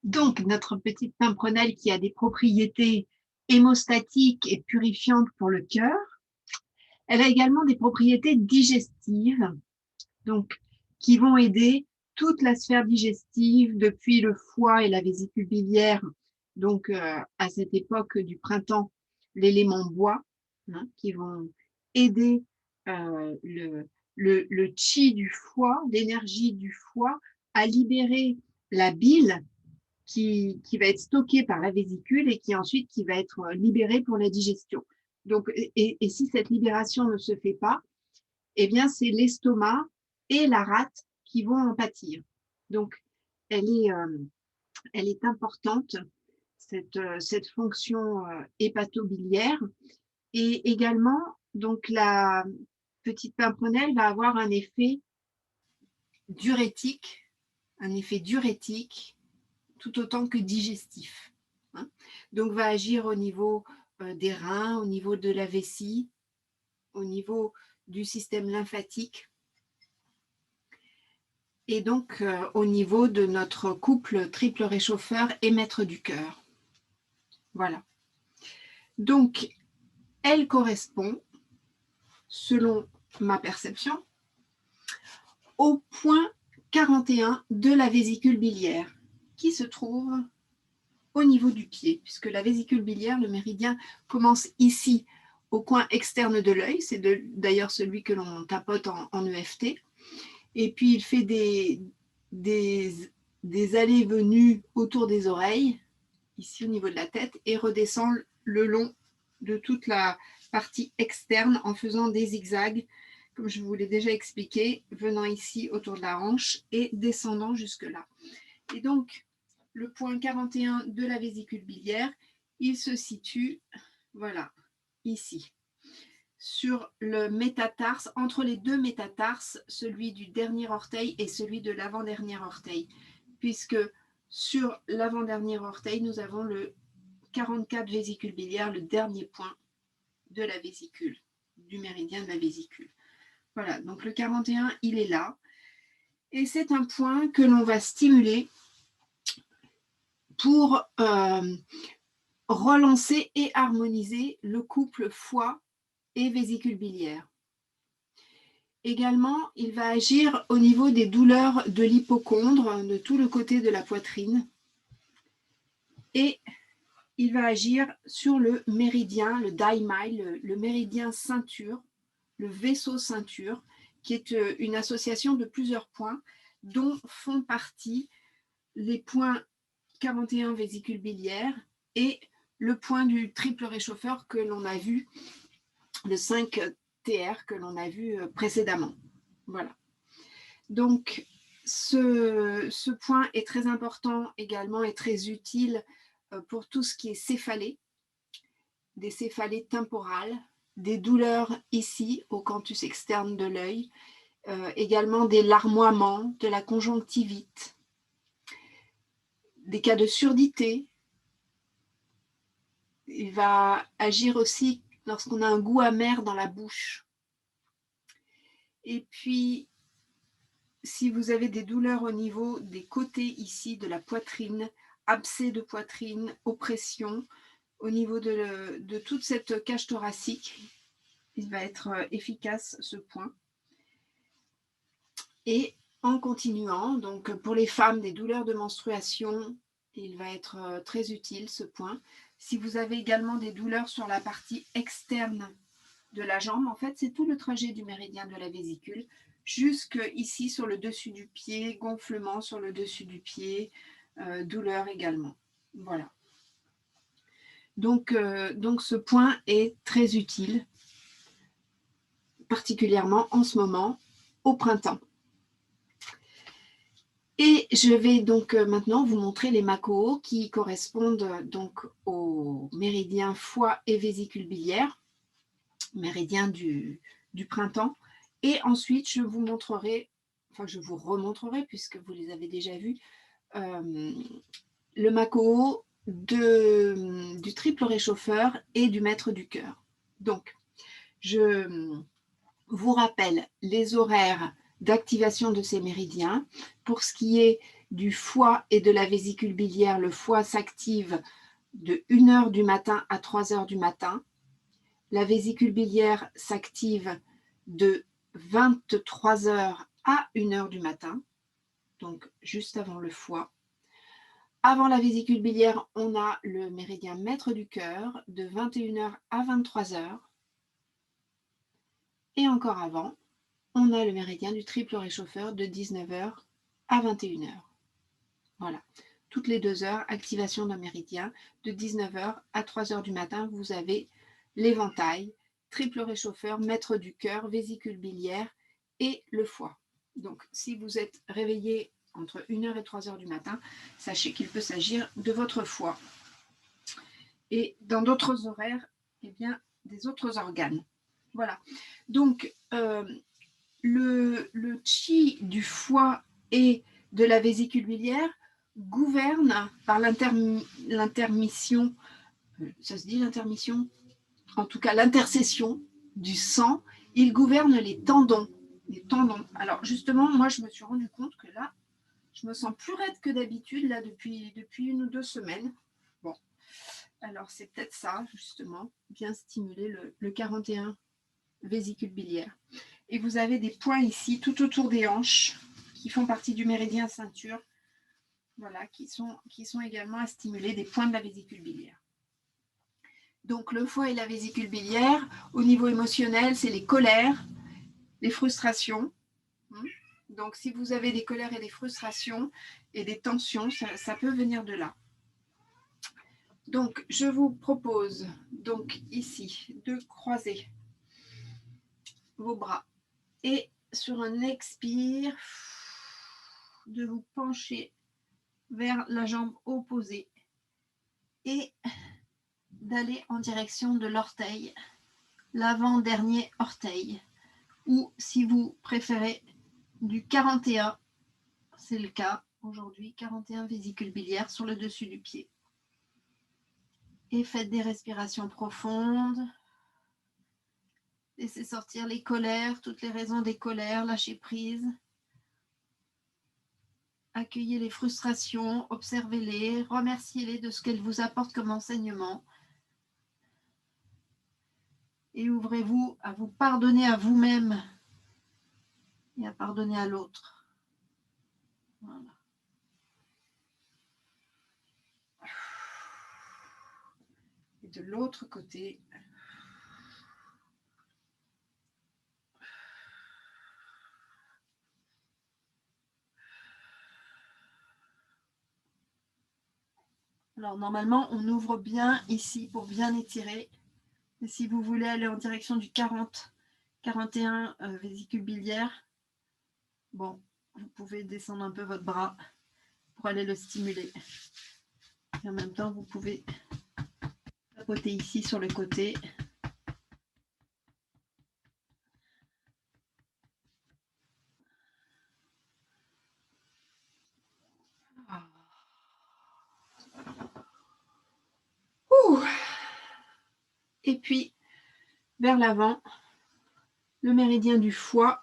Donc, notre petite pimprenelle qui a des propriétés hémostatiques et purifiantes pour le cœur, elle a également des propriétés digestives, donc qui vont aider toute la sphère digestive, depuis le foie et la vésicule biliaire, donc à cette époque du printemps, l'élément bois, hein, qui vont aider le chi du foie, l'énergie du foie, à libérer la bile qui va être stocké par la vésicule et qui ensuite qui va être libéré pour la digestion. Donc, et si cette libération ne se fait pas, eh bien, c'est l'estomac et la rate qui vont en pâtir. Donc, elle est importante, cette fonction hépatobiliaire. Et également, donc, la petite pimprenelle va avoir diurétique, un effet diurétique tout autant que digestif, hein. Donc, va agir au niveau des reins, au niveau de la vessie, au niveau du système lymphatique et donc au niveau de notre couple triple réchauffeur et maître du cœur. Voilà. Donc, elle correspond, selon ma perception, au point 41 de la vésicule biliaire, qui se trouve au niveau du pied, puisque la vésicule biliaire, le méridien, commence ici, au coin externe de l'œil. C'est d'ailleurs celui que l'on tapote en EFT. Et puis, il fait des allées-venues autour des oreilles, ici au niveau de la tête, et redescend le long de toute la partie externe en faisant des zigzags, comme je vous l'ai déjà expliqué, venant ici autour de la hanche et descendant jusque-là. Et donc, le point 41 de la vésicule biliaire, il se situe, voilà, ici, sur le métatarse, entre les deux métatarses, celui du dernier orteil et celui de l'avant-dernier orteil, puisque sur l'avant-dernier orteil, nous avons le 44 vésicule biliaire, le dernier point de la vésicule, du méridien de la vésicule. Voilà, donc le 41, il est là. Et c'est un point que l'on va stimuler pour relancer et harmoniser le couple foie et vésicule biliaire. Également, il va agir au niveau des douleurs de l'hypocondre, de tout le côté de la poitrine. Et il va agir sur le méridien, le daimai, le méridien ceinture, le vaisseau ceinture, qui est une association de plusieurs points, dont font partie les points 41 vésicule biliaire et le point du triple réchauffeur que l'on a vu, le 5 TR que l'on a vu précédemment. Voilà. Donc, ce point est très important également et très utile pour tout ce qui est céphalée, des céphalées temporales, des douleurs ici au canthus externe de l'œil, également des larmoiements, de la conjonctivite, des cas de surdité. Il va agir aussi lorsqu'on a un goût amer dans la bouche. Et puis, si vous avez des douleurs au niveau des côtés ici de la poitrine, abcès de poitrine, oppression, au niveau de toute cette cage thoracique, il va être efficace ce point. Et en continuant, donc pour les femmes, des douleurs de menstruation, il va être très utile ce point. Si vous avez également des douleurs sur la partie externe de la jambe, en fait, c'est tout le trajet du méridien de la vésicule, jusque ici sur le dessus du pied, gonflement sur le dessus du pied, douleur également. Voilà. Donc ce point est très utile, particulièrement en ce moment, au printemps. Et je vais donc maintenant vous montrer les Makoho qui correspondent donc au méridien foie et vésicule biliaire, méridien du printemps. Et ensuite, je vous montrerai, enfin je vous remontrerai puisque vous les avez déjà vus, le Makoho du triple réchauffeur et du maître du cœur. Donc, je vous rappelle les horaires d'activation de ces méridiens. Pour ce qui est du foie et de la vésicule biliaire. Le foie s'active de 1h du matin à 3h du matin. La vésicule biliaire s'active de 23h à 1h du matin, donc juste avant le foie. Avant la vésicule biliaire, on a le méridien maître du cœur de 21h à 23h. Et encore avant, on a le méridien du triple réchauffeur de 19h à 21h. Voilà, toutes les 2 heures, activation d'un méridien. De 19h à 3h du matin, vous avez l'éventail, triple réchauffeur, maître du cœur, vésicule biliaire et le foie. Donc, si vous êtes réveillé entre 1h et 3h du matin, sachez qu'il peut s'agir de votre foie. Et dans d'autres horaires, eh bien, des autres organes. Voilà. Donc, le chi du foie et de la vésicule biliaire gouverne par l'intermission, ça se dit l'intermission, en tout cas l'intercession du sang, il gouverne les tendons. Les tendons. Alors justement, moi je me suis rendu compte que là, je me sens plus raide que d'habitude là depuis 1 ou 2 semaines. Bon, alors c'est peut-être ça justement, bien stimuler le 41 vésicule biliaire. Et vous avez des points ici tout autour des hanches qui font partie du méridien ceinture, voilà, qui sont également à stimuler des points de la vésicule biliaire. Donc le foie et la vésicule biliaire, au niveau émotionnel, c'est les colères, les frustrations. Donc si vous avez des colères et des frustrations et des tensions, ça peut venir de là. Donc je vous propose donc ici de croiser vos bras et sur un expire, de vous pencher vers la jambe opposée et d'aller en direction de l'orteil, l'avant-dernier orteil, ou si vous préférez du 41, c'est le cas aujourd'hui, 41 vésicules biliaires sur le dessus du pied. Et faites des respirations profondes. Laissez sortir les colères, toutes les raisons des colères, lâchez prise. Accueillez les frustrations, observez-les, remerciez-les de ce qu'elles vous apportent comme enseignement. Et ouvrez-vous à vous pardonner à vous-même et à pardonner à l'autre. Voilà. Et de l'autre côté, alors normalement on ouvre bien ici pour bien étirer. Et si vous voulez aller en direction du 41 vésicule biliaire, bon, vous pouvez descendre un peu votre bras pour aller le stimuler. Et en même temps, vous pouvez tapoter ici sur le côté. Et puis, vers l'avant, le méridien du foie.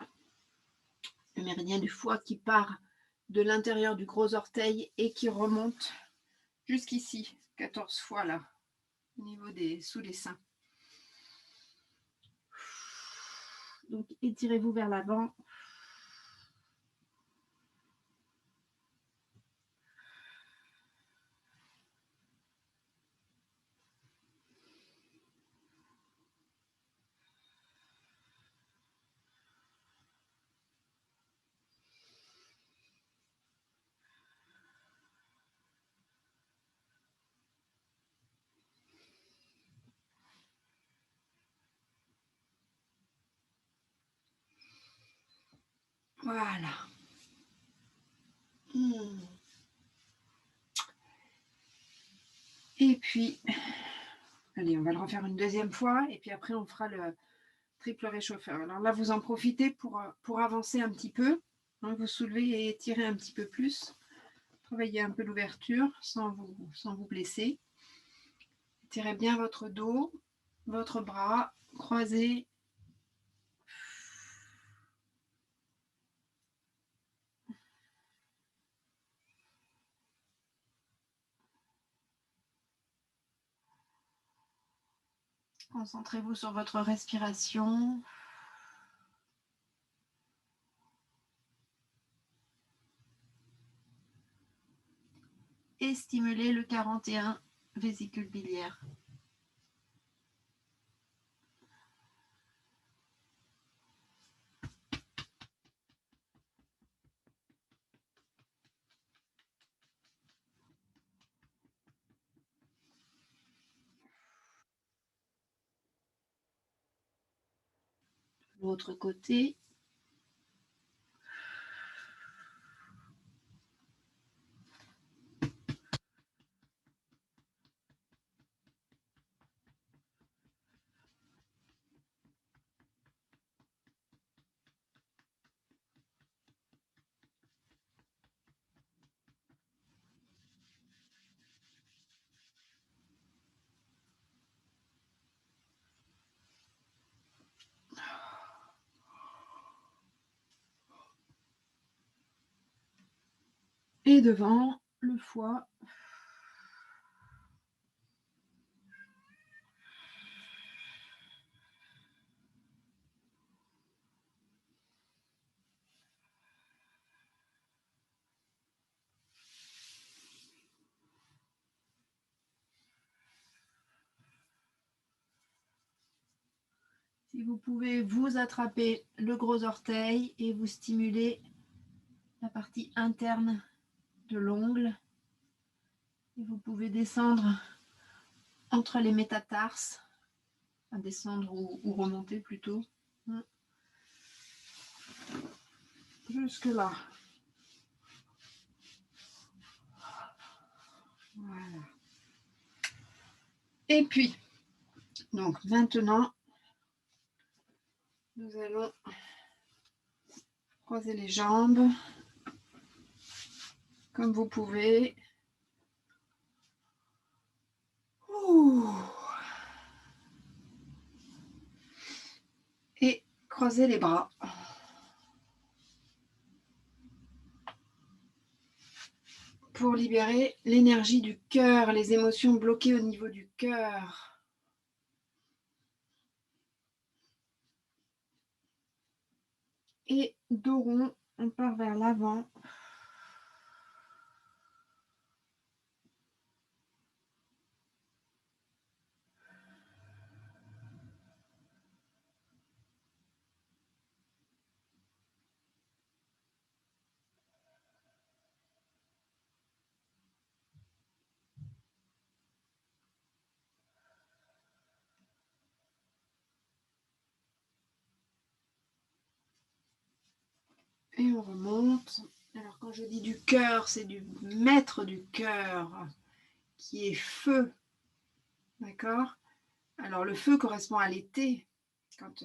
Le méridien du foie qui part de l'intérieur du gros orteil et qui remonte jusqu'ici, 14 fois là, au niveau sous les seins. Donc, étirez-vous vers l'avant. Voilà. Et puis, allez, on va le refaire une deuxième fois et puis après on fera le triple réchauffeur. Alors là, vous en profitez pour avancer un petit peu. Hein, vous soulevez et étirez un petit peu plus. Travaillez un peu l'ouverture sans vous blesser. Étirez bien votre dos, votre bras, croisez. Concentrez-vous sur votre respiration. Et stimulez le 41 vésicule biliaire. L'autre côté. Et devant le foie. Si vous pouvez, vous attraper le gros orteil et vous stimuler la partie interne de l'ongle. Et vous pouvez descendre entre les métatarses, à descendre ou remonter plutôt. Jusque là. Voilà. Et puis, donc maintenant, nous allons croiser les jambes comme vous pouvez. Ouh. Et croiser les bras. Pour libérer l'énergie du cœur, les émotions bloquées au niveau du cœur. Et dos rond, on part vers l'avant. Et on remonte. Alors quand je dis du cœur, c'est du maître du cœur qui est feu. D'accord? Alors le feu correspond à l'été, quand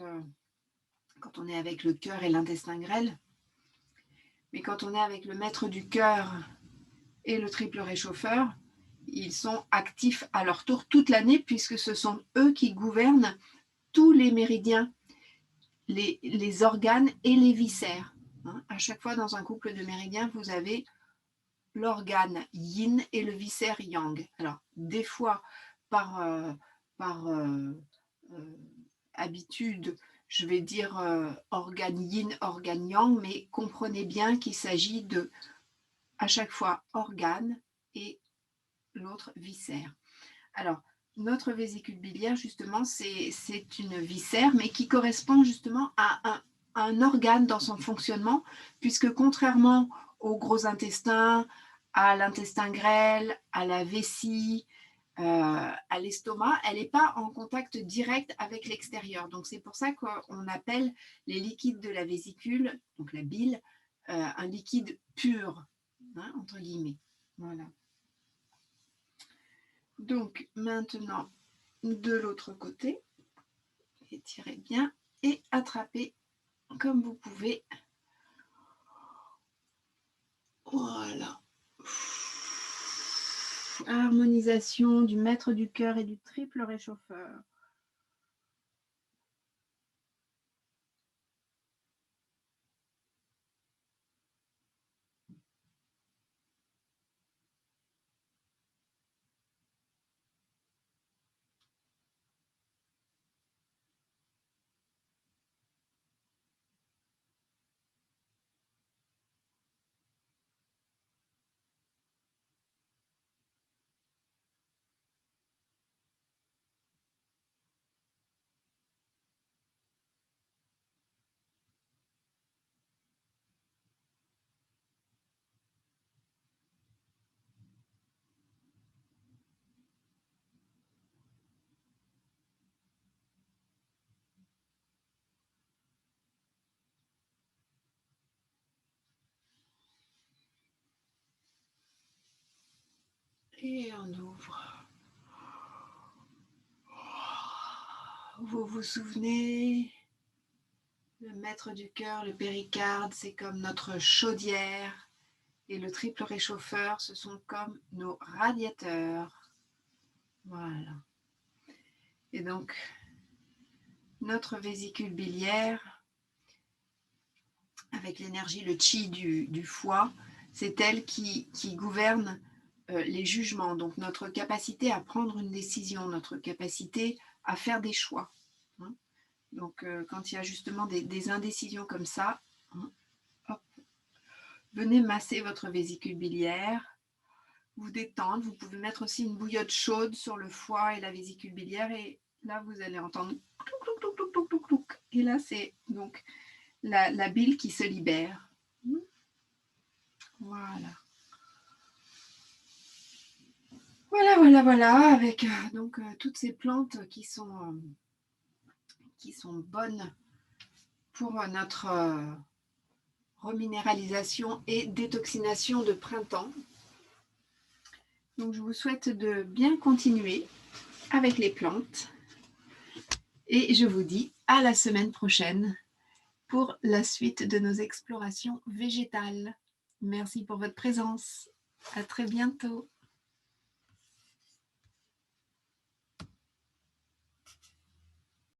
on est avec le cœur et l'intestin grêle. Mais quand on est avec le maître du cœur et le triple réchauffeur, ils sont actifs à leur tour toute l'année puisque ce sont eux qui gouvernent tous les méridiens, les organes et les viscères. À chaque fois dans un couple de méridiens, vous avez l'organe yin et le viscère yang. Alors, des fois, par habitude, je vais dire organe yin, organe yang, mais comprenez bien qu'il s'agit de, à chaque fois, organe et l'autre viscère. Alors, notre vésicule biliaire, justement, c'est une viscère, mais qui correspond justement à un organe dans son fonctionnement, puisque contrairement au gros intestin, à l'intestin grêle, à la vessie, à l'estomac, elle n'est pas en contact direct avec l'extérieur. Donc, c'est pour ça qu'on appelle les liquides de la vésicule, donc la bile, un liquide pur, entre guillemets. Voilà. Donc, maintenant, de l'autre côté, étirez bien et attrapez comme vous pouvez. Voilà. Harmonisation du maître du cœur et du triple réchauffeur. Et on ouvre. Vous vous souvenez, le maître du cœur, le péricarde, c'est comme notre chaudière. Et le triple réchauffeur, ce sont comme nos radiateurs. Voilà. Et donc, notre vésicule biliaire, avec l'énergie, le chi du foie, c'est elle qui gouverne les jugements. Donc, notre capacité à prendre une décision, notre capacité à faire des choix. Hein. Donc, quand il y a justement des indécisions comme ça, hein, hop, venez masser votre vésicule biliaire, vous détendre. Vous pouvez mettre aussi une bouillotte chaude sur le foie et la vésicule biliaire. Et là, vous allez entendre clouc, clouc, clouc, clouc, clouc, clouc, clouc. Et là, c'est donc la bile qui se libère. Voilà. Voilà, avec donc toutes ces plantes qui sont bonnes pour notre reminéralisation et détoxination de printemps. Donc, je vous souhaite de bien continuer avec les plantes et je vous dis à la semaine prochaine pour la suite de nos explorations végétales. Merci pour votre présence. À très bientôt.